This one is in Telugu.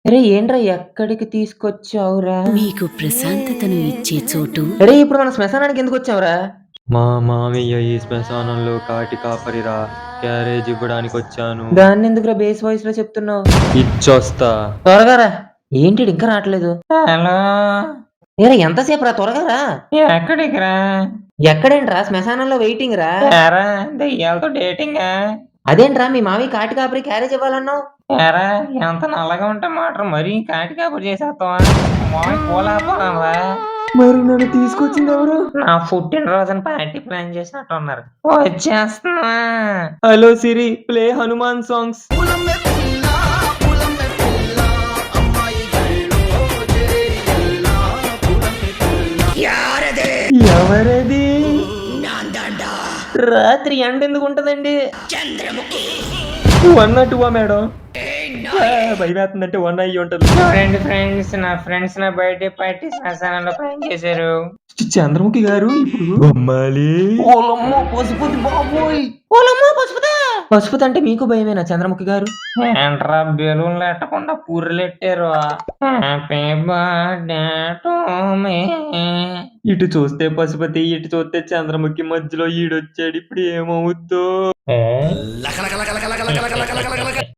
అరే ఏంట్రా ఎక్కడికి తీసుకొచ్చావురా? మీకు ప్రశాంతతను ఇచ్చే చోటు. అరే ఇప్పుడు మనం శ్మశానానికి ఎందుకొచ్చావురా? మా మామయ్య ఈ శ్మశానంలో కాటి కాపరిరా. క్యారేజ్ ఇవ్వడానికొచ్చాను. దాన్నెందుకురా బేస్ వాయిస్‌లో చెప్తున్నావు? ఇచ్చొస్తా. త్వరగా రా. ఏంటీడు ఇంకా రాట్లేదు? హలో! ఏరా ఎంతసేపురా త్వరగా రా. ఎక్కడికి రా? ఎక్కడేంట్రా శ్మశానంలో వెయిటింగ్ రా. ఏరా దెయ్యాలతో డేటింగా? అదేంట్రా మీ మామయ్య కాటి కాపరి క్యారేజ్ ఇవ్వాలన్నావు? ఏరా ఎంత నల్లగా ఉంటే మాత్రం మరీ కాటి కాపరి చేసేస్తావా? మామయ్య పూలాపరా. మరి నన్ను తీసుకొచ్చింది ఎవరు? నా పుట్టినరోజున పార్టీ ప్లాన్ చేసినట్టున్నారు. వచ్చేస్తున్నా. హలో సిరి, ప్లే హనుమాన్ సాంగ్స్. ఎవరది? రాత్రి ఎండెందుకు ఉంటదండి? 102 మేడం? భయమేస్తుందంటే 1 అయ్యి ఉంటది. చూడండి ఫ్రెండ్స్, నా ఫ్రెండ్స్ నా బర్త్డే పార్టీ శ్మశానంలో ప్లాన్ చేశారు. చంద్రముఖి గారు ఇప్పుడు బొమ్మాలి. ఓలమ్మో పశుపతి బాబోయ్! ఓలమ్మో పశుపతా! పశుపతి అంటే మీకు భయమేనా చంద్రముఖి గారు? ఏంట్రా బెలూన్లు ఎట్టకుండా పూర్రెలెట్టారు. Happy birthday to me. ఇటు చూస్తే పశుపతి, ఇటు చూస్తే చంద్రముఖి, మధ్యలో ఈడొచ్చాడు. ఇప్పుడు ఏమవుద్దో.